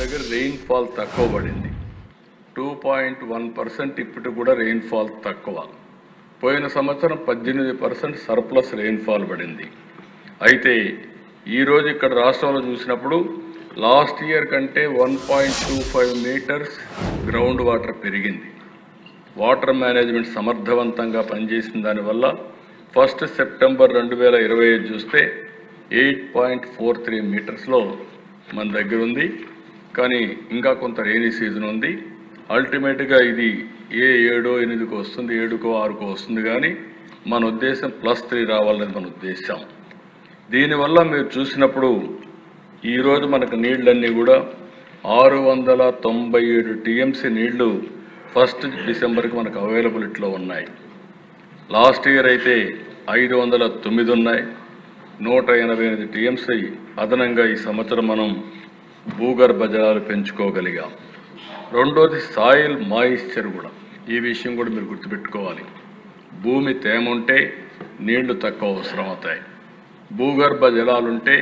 దగ్గర రెయిన్ఫాల్ తక్కువ పడింది. 2.1% ఇప్పుడు కూడా రెయిన్ఫాల్ తక్కువ. పోయిన సంవత్సరం 18% సర్ప్లస్ రెయిన్ఫాల్ పడింది. అయితే ఈరోజు ఇక్కడ రాష్ట్రంలో చూసినప్పుడు లాస్ట్ ఇయర్ కంటే 1.25 మీటర్స్ గ్రౌండ్ వాటర్ పెరిగింది. వాటర్ మేనేజ్మెంట్ సమర్థవంతంగా పనిచేసిన దానివల్ల 1 సెప్టెంబర్ 2025 చూస్తే 8.43 మీటర్స్లో మన దగ్గర ఉంది. కానీ ఇంకా కొంత రెయినీ సీజన్ ఉంది. అల్టిమేట్గా ఇది ఏ 7, 8 వస్తుంది, 7, 6 వస్తుంది. కానీ మన ఉద్దేశం +3 రావాలని మన ఉద్దేశం. దీనివల్ల మీరు చూసినప్పుడు ఈరోజు మనకు నీళ్ళన్నీ కూడా 697 టీఎంసీ నీళ్లు 1 డిసెంబర్కి మనకు అవైలబిలిటీలో ఉన్నాయి. లాస్ట్ ఇయర్ అయితే 509 ఉన్నాయి. 188 టీఎంసీ అదనంగా ఈ సంవత్సరం మనం భూగర్భ జలాలు పెంచుకోగలిగాం. రెండోది సాయిల్ మాయిశ్చర్ కూడా. ఈ విషయం కూడా మీరు గుర్తుపెట్టుకోవాలి. భూమి తేమ ఉంటే నీళ్లు తక్కువ అవసరం అవుతాయి. భూగర్భ జలాలుంటే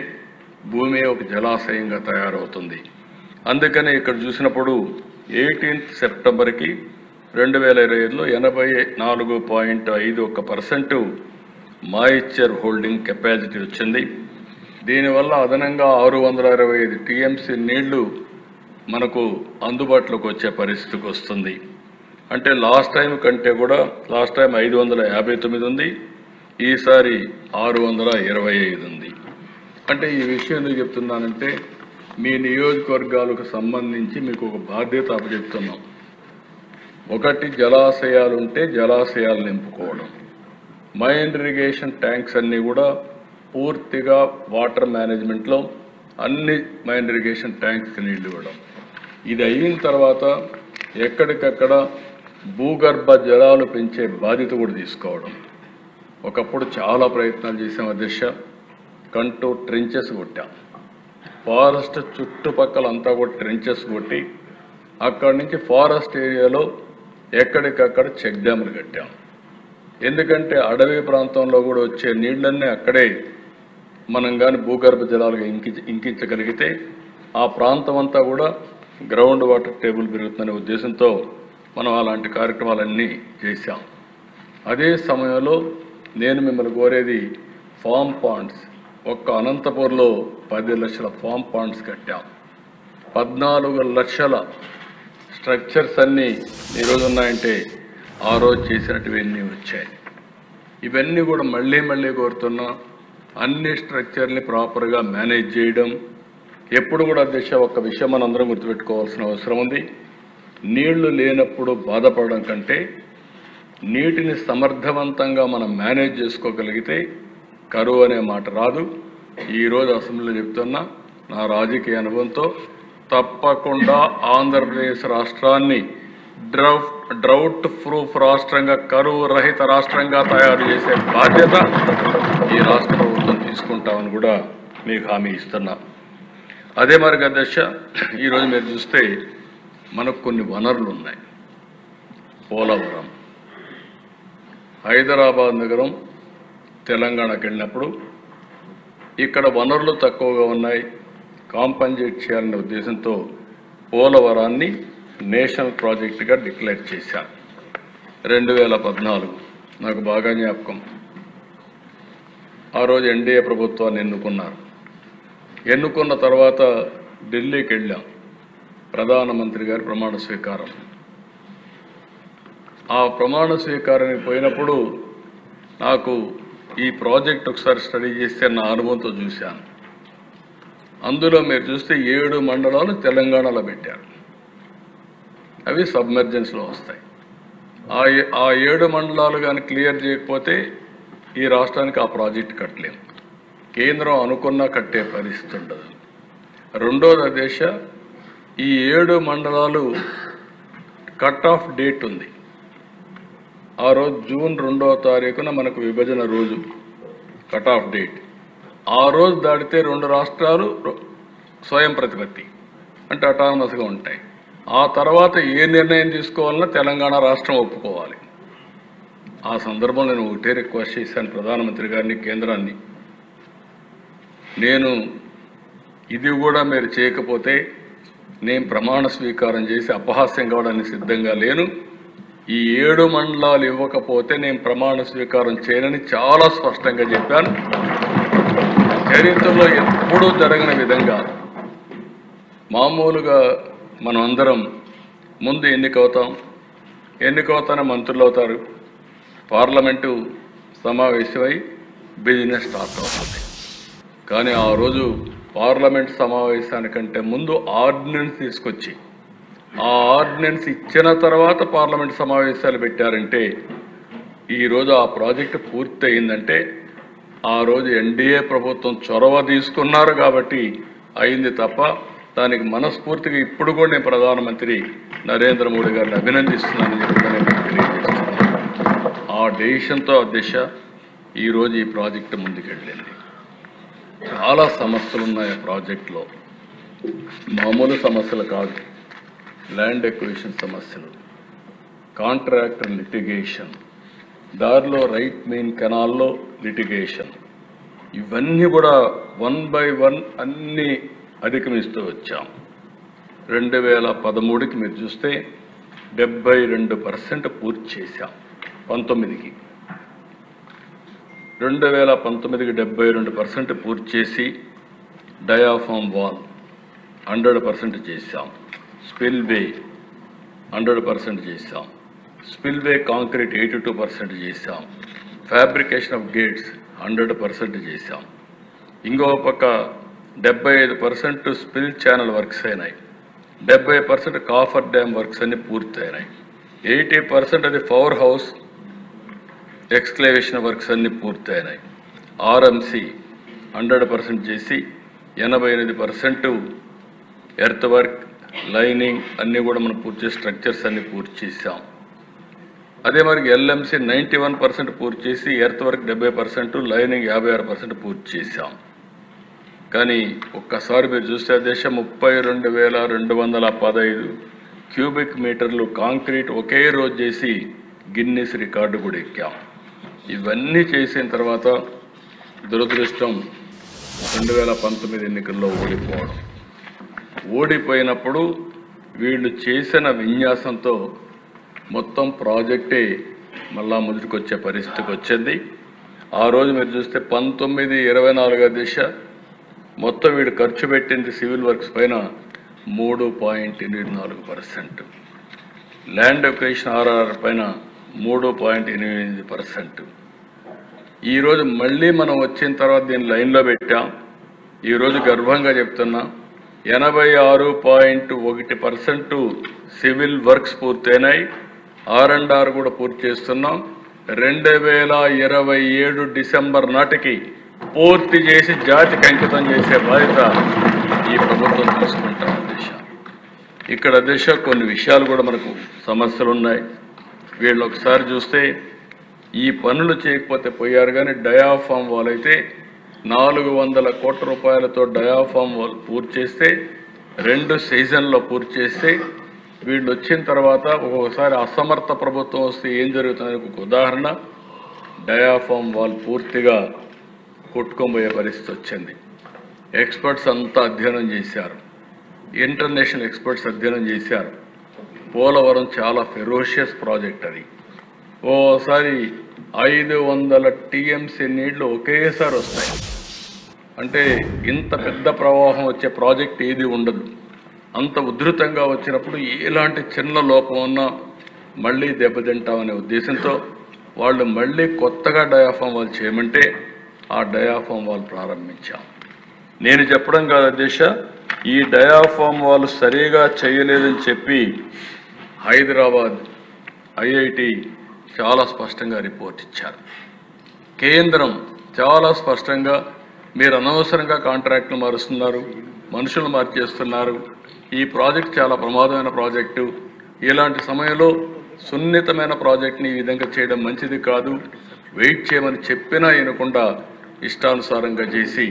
భూమి ఒక జలాశయంగా తయారవుతుంది. అందుకని ఇక్కడ చూసినప్పుడు 18 సెప్టెంబర్కి 2025లో 84.51% మాయిశ్చర్ హోల్డింగ్ కెపాసిటీ వచ్చింది. దీనివల్ల అదనంగా 625 టీఎంసీ నీళ్లు మనకు అందుబాటులోకి వచ్చే పరిస్థితికి వస్తుంది. అంటే లాస్ట్ టైం కంటే కూడా లాస్ట్ టైం 559 ఉంది, ఈసారి 625 ఉంది. అంటే ఈ విషయం ఎందుకు చెప్తున్నానంటే మీ నియోజకవర్గాలకు సంబంధించి మీకు ఒక బాధ్యత అప్పచెప్తున్నాం. ఒకటి, జలాశయాలు ఉంటే జలాశయాలు నింపుకోవడం. మైన్ ఇరిగేషన్ ట్యాంక్స్ అన్నీ కూడా పూర్తిగా వాటర్ మేనేజ్మెంట్లో అన్ని మైన్ ఇరిగేషన్ ట్యాంక్స్కి నీళ్లు ఇవ్వడం. ఇది అయిన తర్వాత ఎక్కడికక్కడ భూగర్భ జలాలు పెంచే బాధ్యత కూడా తీసుకోవడం. ఒకప్పుడు చాలా ప్రయత్నాలు చేసాం అధ్యక్ష. కంటూర్ ట్రెంచెస్ కొట్టాం. ఫారెస్ట్ చుట్టుపక్కల అంతా కూడా ట్రెంచెస్ కొట్టి అక్కడి నుంచి ఫారెస్ట్ ఏరియాలో ఎక్కడికక్కడ చెక్ డ్యాములు కట్టాం. ఎందుకంటే అడవి ప్రాంతంలో కూడా వచ్చే నీళ్ళన్నీ అక్కడే మనం కానీ భూగర్భ జలాలుగా ఇంకించగలిగితే ఆ ప్రాంతం అంతా కూడా గ్రౌండ్ వాటర్ టేబుల్ పెరుగుతుందనే ఉద్దేశంతో మనం అలాంటి కార్యక్రమాలన్నీ చేశాం. అదే సమయంలో నేను మిమ్మల్ని కోరేది ఫామ్ పాండ్స్. ఒక్క అనంతపూర్లో 10 లక్షల ఫామ్ పాండ్స్ కట్టాం. 14 లక్షల స్ట్రక్చర్స్ అన్నీ ఈరోజు ఉన్నాయంటే ఆ రోజు చేసినట్టువన్నీ వచ్చాయి. ఇవన్నీ కూడా మళ్ళీ కోరుతున్నా. అన్ని స్ట్రక్చర్ని ప్రాపర్గా మేనేజ్ చేయడం. ఎప్పుడు కూడా అధ్యక్ష ఒక్క విషయం మనందరం గుర్తుపెట్టుకోవాల్సిన అవసరం ఉంది. నీళ్లు లేనప్పుడు బాధపడడం కంటే నీటిని సమర్థవంతంగా మనం మేనేజ్ చేసుకోగలిగితే కరువు అనే మాట రాదు. ఈరోజు అసెంబ్లీలో చెప్తున్నా, నా రాజకీయ అనుభవంతో తప్పకుండా ఆంధ్రప్రదేశ్ రాష్ట్రాన్ని డ్రౌట్ ప్రూఫ్ రాష్ట్రంగా, కరువు రహిత రాష్ట్రంగా తయారు చేసే బాధ్యత ఈ రాష్ట్ర ప్రభుత్వం తీసుకుంటామని కూడా మీకు హామీ ఇస్తున్నా. అదే మరి అధ్యక్ష, ఈరోజు మీరు చూస్తే మనకు కొన్ని వనరులు ఉన్నాయి. పోలవరం, హైదరాబాద్ నగరం, తెలంగాణకి వెళ్ళినప్పుడు ఇక్కడ వనరులు తక్కువగా ఉన్నాయి, కాంపన్సేట్ చేయాలనే ఉద్దేశంతో పోలవరాన్ని నేషనల్ ప్రాజెక్టుగా డిక్లేర్ చేశారు. 2014 నాకు బాగా జ్ఞాపకం. ఆ రోజు ఎన్డీఏ ప్రభుత్వాన్ని ఎన్నుకున్నారు. ఎన్నుకున్న తర్వాత ఢిల్లీకి వెళ్ళాం. ప్రధానమంత్రి గారి ప్రమాణ స్వీకారం. ఆ ప్రమాణ స్వీకారానికి పోయినప్పుడు నాకు ఈ ప్రాజెక్ట్ ఒకసారి స్టడీ చేస్తే నా అనుభవంతో చూశాను. అందులో మీరు చూస్తే 7 మండలాలు తెలంగాణలో పెట్టారు. అవి సబ్మెర్జెన్స్లో వస్తాయి. ఆ 7 మండలాలు కానీ క్లియర్ చేయకపోతే ఈ రాష్ట్రానికి ఆ ప్రాజెక్ట్ కట్టలేము. కేంద్రం అనుకున్నా కట్టే పరిస్థితి ఉండదు. రెండోది అధ్యక్ష, ఈ 7 మండలాలు కట్ ఆఫ్ డేట్ ఉంది. ఆ రోజు జూన్ 2వ తారీఖున మనకు విభజన రోజు కట్ ఆఫ్ డేట్. ఆ రోజు దాటితే 2 రాష్ట్రాలు స్వయం ప్రతిపత్తి అంటే అటానమస్గా ఉంటాయి. ఆ తర్వాత ఏ నిర్ణయం తీసుకోవాలన్నా తెలంగాణ రాష్ట్రం ఒప్పుకోవాలి. ఆ సందర్భంలో నేను ఒకటే రిక్వెస్ట్ చేశాను ప్రధానమంత్రి గారిని, కేంద్రాన్ని. నేను ఇది కూడా మీరు చేయకపోతే నేను ప్రమాణ స్వీకారం చేసి అపహాస్యం కావడానికి సిద్ధంగా లేను. ఈ 7 మండలాలు ఇవ్వకపోతే నేను ప్రమాణ స్వీకారం చేయనని చాలా స్పష్టంగా చెప్పాను. చరిత్రలో ఎప్పుడూ జరగని విధంగా మామూలుగా మనం అందరం ముందు ఎన్నికవుతానే మంత్రులు అవుతారు, పార్లమెంటు సమావేశమై బిజినెస్ స్టార్ట్ అవుతుంది. కానీ ఆ రోజు పార్లమెంట్ సమావేశానికంటే ముందు ఆర్డినెన్స్ తీసుకొచ్చి ఆ ఆర్డినెన్స్ ఇచ్చిన తర్వాత పార్లమెంట్ సమావేశాలు పెట్టారంటే ఈరోజు ఆ ప్రాజెక్టు పూర్తి అయిందంటే ఆ రోజు ఎన్డీఏ ప్రభుత్వం చొరవ తీసుకున్నారు కాబట్టి అయింది తప్ప దానికి మనస్ఫూర్తిగా ఇప్పుడు కూడా నేను ప్రధానమంత్రి నరేంద్ర మోడీ గారిని అభినందిస్తున్నానని చెప్పి తెలియజేస్తున్నాను. ఆ డెసిషన్తో దిశ ఈరోజు ఈ ప్రాజెక్టు ముందుకెళ్ళింది. చాలా సమస్యలు ఉన్నాయి ఆ ప్రాజెక్టులో, మామూలు సమస్యలు కాదు. ల్యాండ్ ఎక్విజిషన్ సమస్యలు, కాంట్రాక్టర్ లిటిగేషన్, దారిలో రైట్ మెయిన్ కెనాల్లో లిటిగేషన్, ఇవన్నీ కూడా 1 by 1 అన్నీ అధిగమిస్తూ వచ్చాం. 2013కి మీరు చూస్తే 72% పూర్తి చేశాం. 19కి 2019కి 72% పూర్తి చేసి డయాఫామ్ వాల్ 100% చేశాం. స్పిల్వే 100% చేశాం. స్పిల్వే కాంక్రీట్ 82% చేశాం. ఫ్యాబ్రికేషన్ ఆఫ్ గేట్స్ 100% చేశాం. ఇంకో పక్క 75% స్పిల్ ఛానల్ వర్క్స్ అయినాయి. 70% కాఫర్ డ్యామ్ వర్క్స్ అన్ని పూర్తయినాయి. 80% అది పవర్ హౌస్ ఎక్స్క్లేవేషన్ వర్క్స్ అన్ని పూర్తయినాయి. ఆర్ఎంసి 100% చేసి 88% ఎర్త్ వర్క్, లైనింగ్ అన్నీ కూడా మనం పూర్తి చేసి స్ట్రక్చర్స్ అన్ని పూర్తి చేసాం. అదే మరి ఎల్ఎంసి 91% పూర్తి చేసి ఎర్త్ వర్క్ 70%, లైనింగ్ 56% పూర్తి చేశాం. కానీ ఒక్కసారి మీరు చూస్తే దేశం 32,215 క్యూబిక్ మీటర్లు కాంక్రీట్ ఒకే రోజు చేసి గిన్నిస్ రికార్డు కూడా ఎక్కాం. ఇవన్నీ చేసిన తర్వాత దురదృష్టం 2019 ఎన్నికల్లో ఓడిపోయినప్పుడు వీళ్ళు చేసిన విన్యాసంతో మొత్తం ప్రాజెక్టే మళ్ళా ముందుకొచ్చే పరిస్థితికి వచ్చింది. ఆ రోజు మీరు చూస్తే 19-24 దిశ మొత్తం వీడు ఖర్చు పెట్టింది సివిల్ వర్క్స్ పైన 3.84%, ల్యాండ్ ఎక్విజిషన్ ఆర్ఆర్ పైన 3.88%. ఈరోజు మళ్ళీ మనం వచ్చిన తర్వాత దీన్ని లైన్లో పెట్టాం. ఈరోజు గర్వంగా చెప్తున్నా 86.1% సివిల్ వర్క్స్ పూర్తయినాయి. R&R కూడా పూర్తి చేస్తున్నాం. 2027 డిసెంబర్ నాటికి పూర్తి చేసి జాతికి అంకితం చేసే బాధ్యత ఈ ప్రభుత్వం తీసుకుంటాం. ఇక్కడ దిశ కొన్ని విషయాలు కూడా మనకు సమస్యలు ఉన్నాయి. వీళ్ళు ఒకసారి చూస్తే ఈ పనులు చేయకపోతే పోయారు. కానీ డయాఫామ్ వాల్ అయితే 400 కోట్ల రూపాయలతో డయాఫామ్ వాల్ పూర్తి చేస్తే 2 సీజన్లో పూర్తి చేస్తే వీళ్ళు వచ్చిన తర్వాత ఒక్కొక్కసారి అసమర్థ ప్రభుత్వం వస్తే ఏం జరుగుతుందని ఒక ఉదాహరణ, డయాఫామ్ వాల్ పూర్తిగా కొట్టుకోబోయే పరిస్థితి వచ్చింది. ఎక్స్పర్ట్స్ అంతా అధ్యయనం చేశారు, ఇంటర్నేషనల్ ఎక్స్పర్ట్స్ అధ్యయనం చేశారు. పోలవరం చాలా ఫెరోషియస్ ప్రాజెక్ట్. అది ఓసారి 500 టీఎంసీ నీళ్లు ఒకేసారి వస్తాయి. అంటే ఇంత పెద్ద ప్రవాహం వచ్చే ప్రాజెక్ట్ ఏది ఉండదు. అంత ఉధృతంగా వచ్చినప్పుడు ఎలాంటి చిన్న లోపం ఉన్నా మళ్ళీ దెబ్బతింటామనే ఉద్దేశంతో వాళ్ళు మళ్ళీ కొత్తగా డయాఫామ్ వాల్ చేయమంటే ఆ డయాఫామ్ వాల్ ప్రారంభించాం. నేను చెప్పడం కాదు అధ్యక్ష, ఈ డయాఫామ్ వాల్ సరిగా చేయలేదని చెప్పి హైదరాబాద్ ఐఐటి చాలా స్పష్టంగా రిపోర్ట్ ఇచ్చారు. కేంద్రం చాలా స్పష్టంగా మీరు అనవసరంగా కాంట్రాక్టులు మారుస్తున్నారు, మనుషులు మార్చేస్తున్నారు, ఈ ప్రాజెక్ట్ చాలా ప్రమాదమైన ప్రాజెక్టు, ఇలాంటి సమయంలో సున్నితమైన ప్రాజెక్ట్ని ఈ విధంగా చేయడం మంచిది కాదు, వెయిట్ చేయమని చెప్పినా వినకుండా ఇష్టానుసారంగా చేసి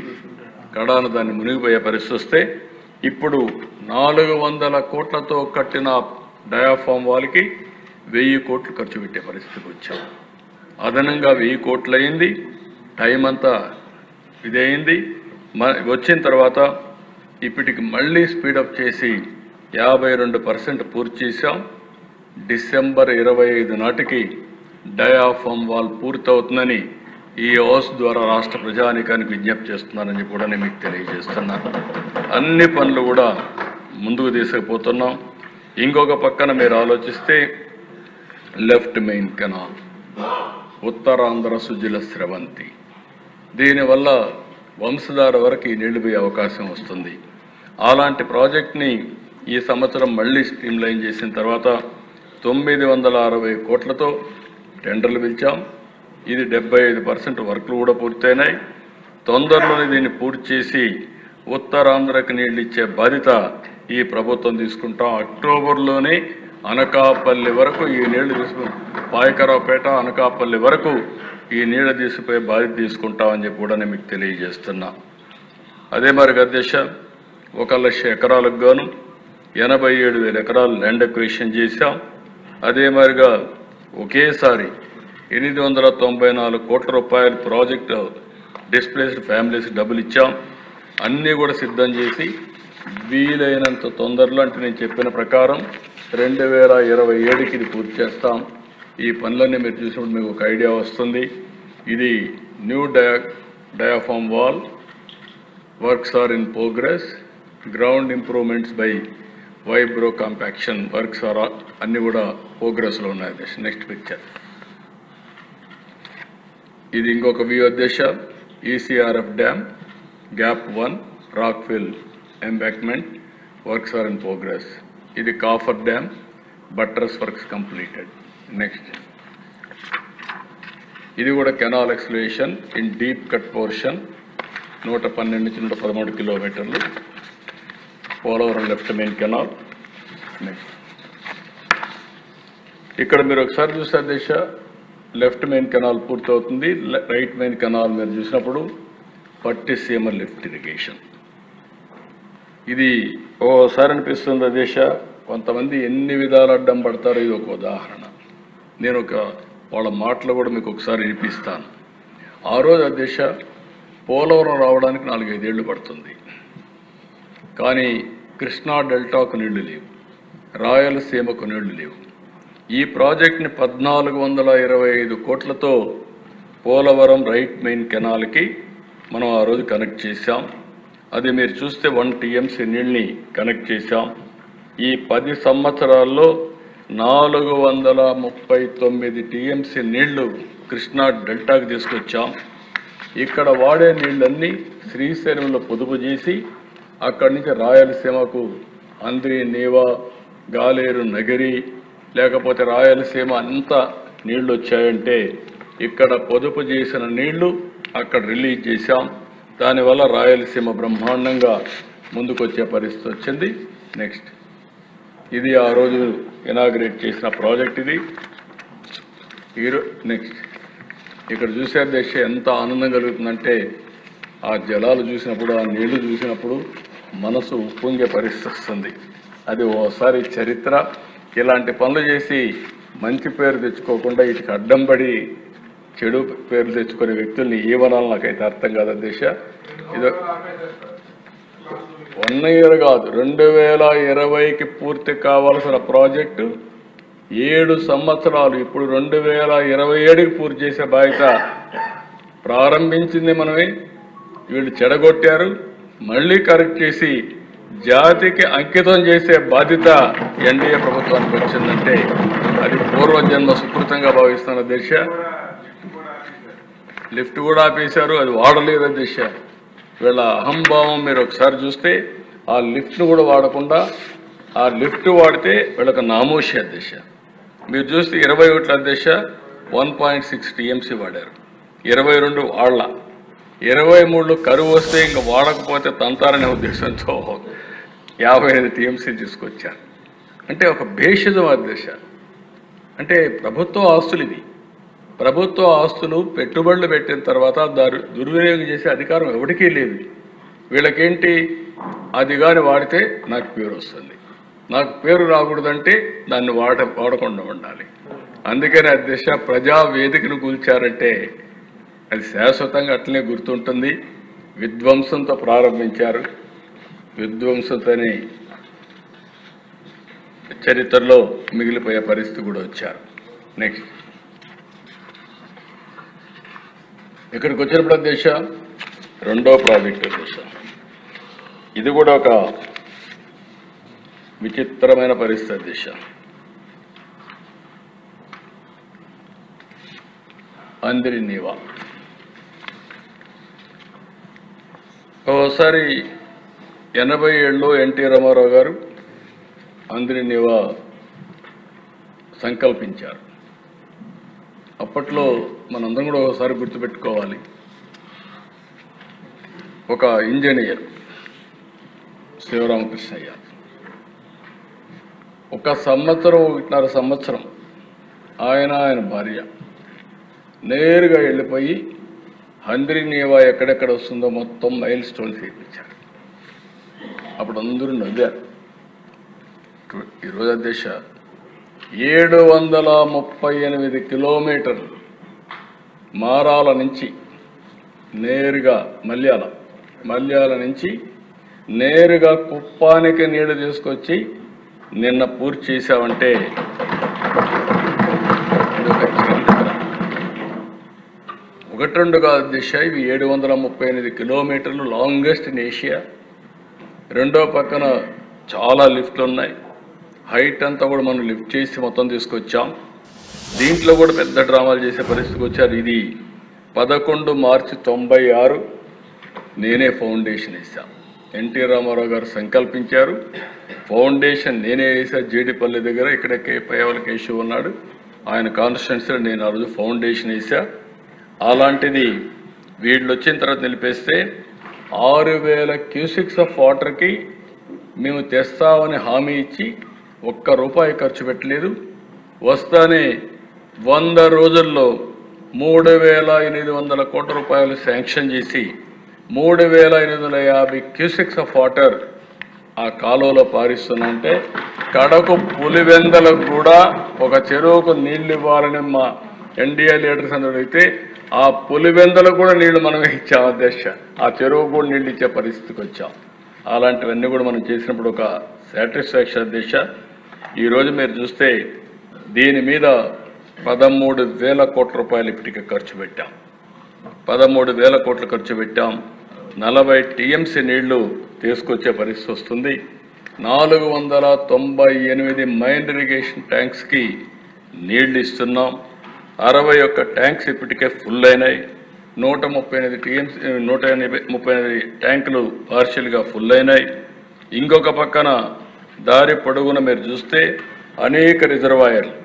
కడాన దాన్ని మునిగిపోయే పరిస్థితి వస్తే ఇప్పుడు 400 కోట్లతో కట్టిన డయాఫామ్ వాల్కి 1000 కోట్లు ఖర్చు పెట్టే పరిస్థితికి వచ్చాం. అదనంగా 1000 కోట్లు అయింది. టైం అంతా ఇదైంది. వచ్చిన తర్వాత ఇప్పటికి మళ్ళీ స్పీడప్ చేసి 52% పూర్తి చేశాం. డిసెంబర్ 25 నాటికి డయాఫామ్ వాల్ పూర్తవుతుందని ఈ హౌస్ ద్వారా రాష్ట్ర ప్రజానీకానికి విజ్ఞప్తి చేస్తున్నానని కూడా నేను మీకు తెలియజేస్తున్నాను. అన్ని పనులు కూడా ముందుకు తీసుకుపోతున్నాం. ఇంకొక పక్కన మీరు ఆలోచిస్తే left main canal, Uttarandhra Sujala Sravanthi, దీనివల్ల వంశధార వరకు ఈ నీళ్లు పోయే అవకాశం వస్తుంది. అలాంటి ప్రాజెక్ట్ని ఈ సంవత్సరం మళ్ళీ స్ట్రీమ్లైన్ చేసిన తర్వాత 960 కోట్లతో టెండర్లు పిలిచాం. ఇది 75% వర్క్లు కూడా పూర్తయినాయి. తొందరలోనే దీన్ని పూర్తి చేసి ఉత్తరాంధ్రకు నీళ్ళు ఇచ్చే బాధ్యత ఈ ప్రభుత్వం తీసుకుంటాం. అక్టోబర్లోనే అనకాపల్లి వరకు ఈ నీళ్లు పాయకరావుపేట అనకాపల్లి వరకు ఈ నీళ్లు తీసుకుపోయే బాధ్యత తీసుకుంటామని చెప్పి కూడా నేను మీకు తెలియజేస్తున్నా. అదే మరి అధ్యక్ష, 1,00,000 ఎకరాలకు గాను 87,000 ఎకరాలు ల్యాండ్ అక్విజిషన్ చేశాం. అదే మరిగా ఒకేసారి 894 కోట్ల రూపాయల ప్రాజెక్టు డిస్ప్లేస్డ్ ఫ్యామిలీస్ డబ్బులు ఇచ్చాం. అన్నీ కూడా సిద్ధం చేసి వీలైనంత తొందరలో, అంటే నేను చెప్పిన ప్రకారం 2027కి ఇది పూర్తి చేస్తాం. ఈ పనులన్నీ మీరు చూసినప్పుడు మీకు ఒక ఐడియా వస్తుంది. ఇది new diaphragm wall works are in progress, ground improvements by vibro compaction works are అన్నీ కూడా ప్రోగ్రెస్లో ఉన్నాయి. నెక్స్ట్ పిక్చర్, ఇది ఇంకొక వ్యూ అధ్యక్ష. ECRF dam gap 1 rockfill embankment works are in progress. ఇది coffer dam buttress works completed. Next, ఇది కూడా canal exploration in deep cut portion 112 నుంచి 113 కిలోమీటర్లు Polavaram left main canal. Next, ఇక్కడ మీరు ఒకసారి చూస్తే అధ్యక్ష, లెఫ్ట్ మెయిన్ కెనాల్ పూర్తవుతుంది. రైట్ మెయిన్ కెనాల్ మీరు చూసినప్పుడు పట్టిసీమ లిఫ్ట్ ఇరిగేషన్. ఇది ఓసారి అనిపిస్తుంది అధ్యక్ష, కొంతమంది ఎన్ని విధాలు అడ్డం పడతారో ఇది ఒక ఉదాహరణ. నేను వాళ్ళ మాటలు కూడా మీకు ఒకసారి వినిపిస్తాను. ఆ రోజు అధ్యక్ష, పోలవరం రావడానికి 4-5 ఏళ్ళు పడుతుంది. కానీ కృష్ణా డెల్టాకు నీళ్లు లేవు, రాయలసీమకు నీళ్లు లేవు. ఈ ప్రాజెక్ట్ని 1425 కోట్లతో పోలవరం రైట్ మెయిన్ కెనాల్కి మనం ఆ రోజు కనెక్ట్ చేశాం. అది మీరు చూస్తే 1 TMC నీళ్ళని కనెక్ట్ చేశాం. ఈ 10 సంవత్సరాల్లో 439 TMC నీళ్లు కృష్ణా డెల్టాకు తీసుకొచ్చాం. ఇక్కడ వాడే నీళ్ళన్నీ శ్రీశైలంలో పొదుపు చేసి అక్కడి నుంచి రాయలసీమకు అంద్రి, నీవా, గాలేరు, నగిరి, లేకపోతే రాయలసీమ అంతా నీళ్లు వచ్చాయంటే ఇక్కడ పొదుపు చేసిన నీళ్లు అక్కడ రిలీజ్ చేశాం. దానివల్ల రాయలసీమ బ్రహ్మాండంగా ముందుకు వచ్చే పరిస్థితి వచ్చింది. నెక్స్ట్, ఇది ఆ రోజు ఇనాగ్రేట్ చేసిన ప్రాజెక్ట్ ఇది. నెక్స్ట్, ఇక్కడ చూసే దేశ ఎంత ఆనందం కలుగుతుందంటే ఆ జలాలు చూసినప్పుడు, ఆ నీళ్లు చూసినప్పుడు మనసు ఉప్పొంగే పరిస్థితి వస్తుంది. అది ఓసారి చరిత్ర. ఇలాంటి పనులు చేసి మంచి పేరు తెచ్చుకోకుండా వీటికి అడ్డం పడి చెడు పేర్లు తెచ్చుకునే వ్యక్తుల్ని ఏమనాలి నాకైతే అర్థం కాదు అధ్యక్ష. ఇది 1 year కాదు, 2020కి పూర్తి కావాల్సిన ప్రాజెక్టు 7 సంవత్సరాలు, ఇప్పుడు 2027కి పూర్తి చేసే బాధ్యత. ప్రారంభించింది మనమే, వీళ్ళు చెడగొట్టారు, మళ్ళీ కరెక్ట్ చేసి జాతికి అంకితం చేసే బాధ్యత ఎన్డీఏ ప్రభుత్వానికి వచ్చిందంటే అది పూర్వజన్మ సుకృతంగా భావిస్తున్న దిశ. లిఫ్ట్ కూడా ఆపేశారు, అది వాడలేదు దిశ. వీళ్ళ అహంభావం మీరు ఒకసారి చూస్తే ఆ లిఫ్ట్ను కూడా వాడకుండా ఆ లిఫ్ట్ వాడితే వీళ్ళకి నామోషి అధ్యక్ష. మీరు చూస్తే 21 అధ్యక్ష 1.6 TMC వాడారు, 22 వాళ్ళ, 23లో కరువు వస్తే ఇంకా వాడకపోతే తంతారనే ఉద్దేశంతో 55 TMC తీసుకొచ్చారు. అంటే ఒక భేషజం అధ్యక్ష. అంటే ప్రభుత్వ ఆస్తులు ఇది. ప్రభుత్వ ఆస్తులు పెట్టుబడులు పెట్టిన తర్వాత దుర్వినియోగం చేసే అధికారం ఎవరికీ లేదు. వీళ్ళకేంటి, అది కానీ వాడితే నాకు పేరు వస్తుంది, నాకు పేరు రాకూడదంటే దాన్ని వాడకుండా ఉండాలి. అందుకని అధ్యక్ష, ప్రజా వేదికను కూల్చారంటే అది శాశ్వతంగా అట్లనే గుర్తుంటుంది. విధ్వంసంతో ప్రారంభించారు, విధ్వంసంతోనే చరిత్రలో మిగిలిపోయే పరిస్థితి కూడా వచ్చారు. నెక్స్ట్ ఇక్కడికి వచ్చినప్పుడు దేశ రెండో ప్రాజెక్టు దేశ ఇది కూడా ఒక విచిత్రమైన పరిస్థితి దేశ. అందిరి నీవా ఓసారి 87లో ఎన్టీ రామారావు గారు అందిరి నీవా సంకల్పించారు. అప్పట్లో మనందరం కూడా ఒకసారి గుర్తుపెట్టుకోవాలి, ఒక ఇంజనీర్ శివరామకృష్ణయ్య ఒక సంవత్సరం 1.5 సంవత్సరం ఆయన భార్య నేరుగా వెళ్ళిపోయి అందిరి నీవా ఎక్కడెక్కడ వస్తుందో మొత్తం మైల్ స్టోన్స్ చేయించారు. అప్పుడు అందరూ నవ్వారు. ఈరోజు దేశ 738 కిలోమీటర్లు మారాల నుంచి నేరుగా మల్యాల నుంచి నేరుగా కుప్పానికి నీళ్లు తీసుకొచ్చి నిన్న పూర్తి చేశామంటే ఒకటి రెండు కాదు దిశ. ఇవి 738 కిలోమీటర్లు లాంగెస్ట్ ఇన్ ఏషియా. రెండో పక్కన చాలా లిఫ్ట్లు ఉన్నాయి. హైట్ అంతా కూడా మనం లిఫ్ట్ చేసి మొత్తం తీసుకొచ్చాం. దీంట్లో కూడా పెద్ద డ్రామాలు చేసే పరిస్థితికి వచ్చారు. ఇది 11 మార్చి 96 నేనే ఫౌండేషన్ వేసాను. ఎన్టీ రామారావు గారు సంకల్పించారు, ఫౌండేషన్ నేనే వేసా. జీడిపల్లి దగ్గర ఇక్కడ పయ్యావల కేశవ్ ఉన్నాడు, ఆయన కాన్స్టిట్యున్సీలో నేను ఆ రోజు ఫౌండేషన్ వేసా. అలాంటిది వీళ్ళు వచ్చిన తర్వాత నిలిపేస్తే 6000 క్యూసిక్స్ ఆఫ్ వాటర్కి మేము తెస్తామని హామీ ఇచ్చి ₹1 ఖర్చు పెట్టలేదు. వస్తానే 100 రోజుల్లో 3800 కోట్ల రూపాయలు శాంక్షన్ చేసి 3850 క్యూసిక్స్ ఆఫ్ వాటర్ ఆ కాలువలో పారిస్తుందంటే కడకు పులివెందలకు కూడా ఒక చెరువుకు నీళ్లు ఇవ్వాలని మా ఎన్డీఏ లీడర్స్ అందరూ అయితే ఆ పులివెందలకు కూడా నీళ్లు మనమే ఇచ్చాం అధ్యక్ష. ఆ చెరువుకు కూడా నీళ్ళు ఇచ్చే పరిస్థితికి వచ్చాం. అలాంటివన్నీ కూడా మనం చేసినప్పుడు ఒక సాటిస్ఫాక్షన్ అధ్యక్ష. ఈరోజు మీరు చూస్తే దీని మీద 13,000 కోట్ల రూపాయలు ఇప్పటికే ఖర్చు పెట్టాం. 13,000 కోట్లు ఖర్చు పెట్టాం. 40 టీఎంసీ నీళ్లు తీసుకొచ్చే పరిస్థితి వస్తుంది. 498 మైన్ ఇరిగేషన్ ట్యాంక్స్కి నీళ్లు ఇస్తున్నాం. 61 ట్యాంక్స్ ఇప్పటికే ఫుల్ అయినాయి. 138 టీఎంసీ 138 ట్యాంకులు పార్షియల్గా ఫుల్ అయినాయి. ఇంకొక పక్కన దారి పొడుగున మీరు చూస్తే అనేక రిజర్వాయర్లు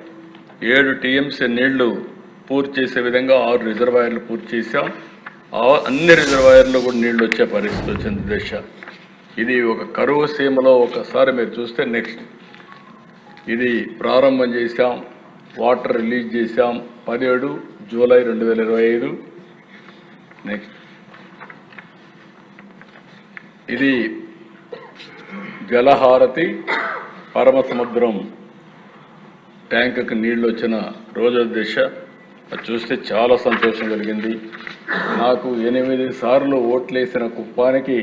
7 టీఎంసీ నీళ్లు పూర్తి చేసే విధంగా 6 రిజర్వాయర్లు పూర్తి చేశాం. అన్ని రిజర్వాయర్లు కూడా నీళ్లు వచ్చే పరిస్థితి వచ్చింది దేశ. ఇది ఒక కరువు సీమలో ఒకసారి మీరు చూస్తే నెక్స్ట్ ఇది ప్రారంభం చేశాం, వాటర్ రిలీజ్ చేశాం 17 జూలై 2025. నెక్స్ట్ ఇది జలహారతి పరమ సముద్రం ట్యాంకుకి నీళ్లు వచ్చిన రోజు దిశ. అది చూస్తే చాలా సంతోషం కలిగింది నాకు. 8 సార్లు ఓట్లేసిన కుప్పానికి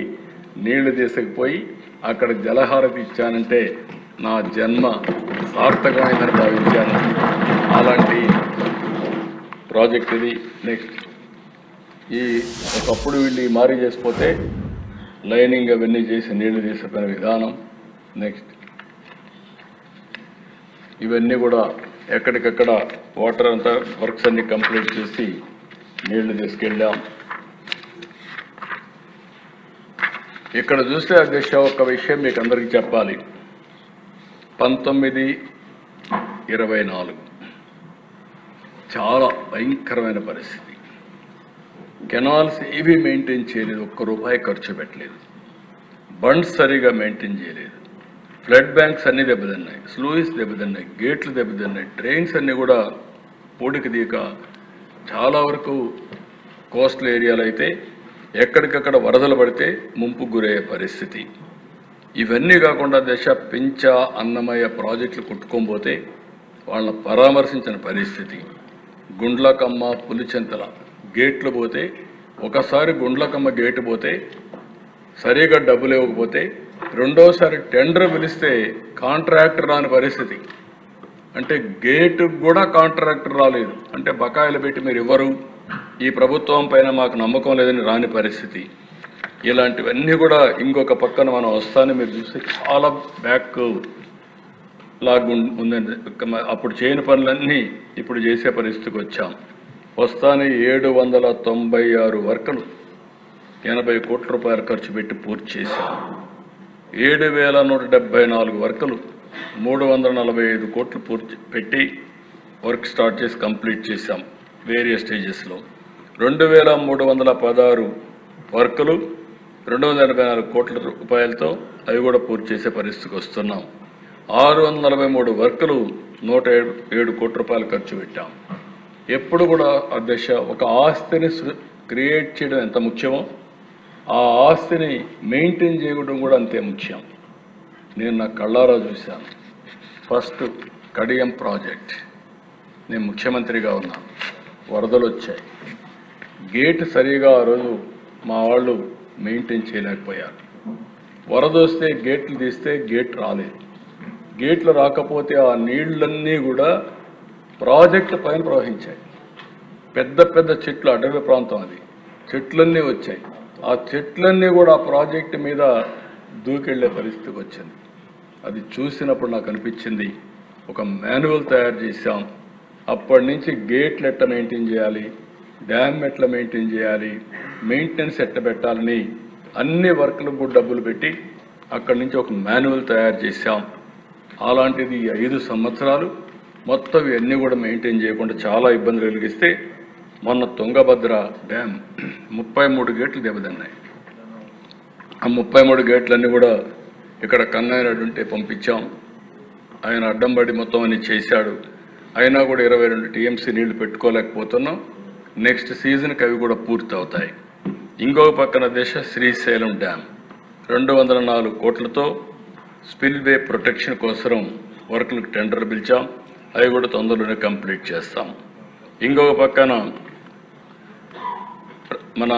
నీళ్లు తీసుకుపోయి అక్కడ జలహారతి ఇచ్చానంటే నా జన్మ సార్థకమైందని భావించాను. అలాంటి ప్రాజెక్ట్ ఇది. నెక్స్ట్ ఒకప్పుడు వీళ్ళు మారీ చేసిపోతే లైనింగ్ అవన్నీ చేసి నీళ్లు తీసుకునే విధానం. నెక్స్ట్ ఇవన్నీ కూడా ఎక్కడికక్కడ వాటర్ అంతా వర్క్స్ అన్ని కంప్లీట్ చేసి నీళ్లు తీసుకెళ్ళాం. ఇక్కడ చూస్తే అధ్యక్ష ఒక విషయం మీకు అందరికీ చెప్పాలి. 1924 చాలా భయంకరమైన పరిస్థితి. కెనాల్స్ ఏవి మెయింటైన్ చేయలేదు, ₹1 ఖర్చు పెట్టలేదు. బండ్స్ సరిగా మెయింటైన్ చేయలేదు. ఫ్లడ్ బ్యాంక్స్ అన్నీ దెబ్బతిన్నాయి, స్లూయిస్ దెబ్బతిన్నాయి, గేట్లు దెబ్బతిన్నాయి, ట్రైన్స్ అన్నీ కూడా పూడికి దీక. చాలా వరకు కోస్టల్ ఏరియాలో అయితే ఎక్కడికక్కడ వరదలు పడితే ముంపు గురయ్యే పరిస్థితి. ఇవన్నీ కాకుండా దేశ పించ అన్నమయ్య ప్రాజెక్టులు కొట్టుకోబోతే వాళ్ళని పరామర్శించిన పరిస్థితి. గుండ్లకమ్మ పులిచెంతల గేట్లు పోతే ఒకసారి గుండ్లకమ్మ గేటు పోతే సరిగా డబ్బులు ఇవ్వకపోతే రెండోసారి టెండర్ పిలిస్తే కాంట్రాక్టర్ రాని పరిస్థితి. అంటే గేటు కూడా కాంట్రాక్టర్ రాలేదు. అంటే బకాయిలు పెట్టి మీరు ఇవ్వరు, ఈ ప్రభుత్వం పైన మాకు నమ్మకం లేదని రాని పరిస్థితి. ఇలాంటివన్నీ కూడా ఇంకొక పక్కన మనం వస్తానే మీరు చూస్తే చాలా బ్యాక్ లాగ్ ఉందండి. అప్పుడు చేయని పనులన్నీ ఇప్పుడు చేసే పరిస్థితికి వచ్చాం. వస్తానే 796 వర్కులు 80 కోట్ల రూపాయలు ఖర్చు పెట్టి పూర్తి చేశాం. 7174 వర్కులు 345 కోట్లు పూర్తి పెట్టి వర్క్ స్టార్ట్ చేసి కంప్లీట్ చేశాం వేరియస్ స్టేజెస్లో. 2316 వర్కులు 284 కోట్ల రూపాయలతో అవి కూడా పూర్తి చేసే పరిస్థితికి వస్తున్నాం. 643 వర్కులు 107 కోట్ల రూపాయలు ఖర్చు పెట్టాం. ఎప్పుడు కూడా అధ్యక్ష, ఒక ఆస్తిని క్రియేట్ చేయడం ఎంత ముఖ్యమో ఆ ఆస్తిని మెయింటైన్ చేయడం కూడా అంతే ముఖ్యం. నేను నా కళ్ళారా చూశాను. ఫస్ట్ కడియం ప్రాజెక్ట్, నేను ముఖ్యమంత్రిగా ఉన్నాను, వరదలు వచ్చాయి, గేట్ సరిగా ఆ రోజు మా వాళ్ళు మెయింటైన్ చేయలేకపోయారు. వరద వస్తే గేట్లు తీస్తే గేట్ రాలేదు. గేట్లు రాకపోతే ఆ నీళ్లన్నీ కూడా ప్రాజెక్టుల పైన ప్రవహించాయి. పెద్ద పెద్ద చెట్లు, అడవి ప్రాంతం అది, చెట్లన్నీ వచ్చాయి. ఆ చెట్లన్నీ కూడా ఆ ప్రాజెక్టు మీద దూకెళ్లే పరిస్థితికి వచ్చింది. అది చూసినప్పుడు నాకు అనిపించింది, ఒక మాన్యువల్ తయారు చేశాం. అప్పటి నుంచి గేట్లు ఎట్లా మెయింటైన్ చేయాలి, డ్యామ్ ఎట్లా మెయింటైన్ చేయాలి, మెయింటెనెన్స్ ఎట్లా పెట్టాలని అన్ని వర్కులకు కూడా డబ్బులు పెట్టి అక్కడి నుంచి ఒక మాన్యువల్ తయారు చేశాం. అలాంటిది 5 సంవత్సరాలు మొత్తం ఇవన్నీ కూడా మెయింటైన్ చేయకుండా చాలా ఇబ్బందులు కలిగిస్తే మొన్న తుంగభద్ర డ్యామ్ 33 గేట్లు దెబ్బతిన్నాయి. ఆ 33 గేట్లన్నీ కూడా ఇక్కడ కన్నయ్య ఉంటే పంపించాం. ఆయన అడ్డం పడి మొత్తం అన్ని చేశాడు. అయినా కూడా 22 టీఎంసీ నీళ్లు పెట్టుకోలేకపోతున్నాం. నెక్స్ట్ సీజన్కి అవి కూడా పూర్తి అవుతాయి. ఇంకొక పక్కన శ్రీశైలం డ్యామ్ 204 కోట్లతో స్పిల్వే ప్రొటెక్షన్ కోసం వర్కులకు టెండర్ పిలిచాం. అవి కూడా తొందరలోనే కంప్లీట్ చేస్తాం. ఇంకొక పక్కన మన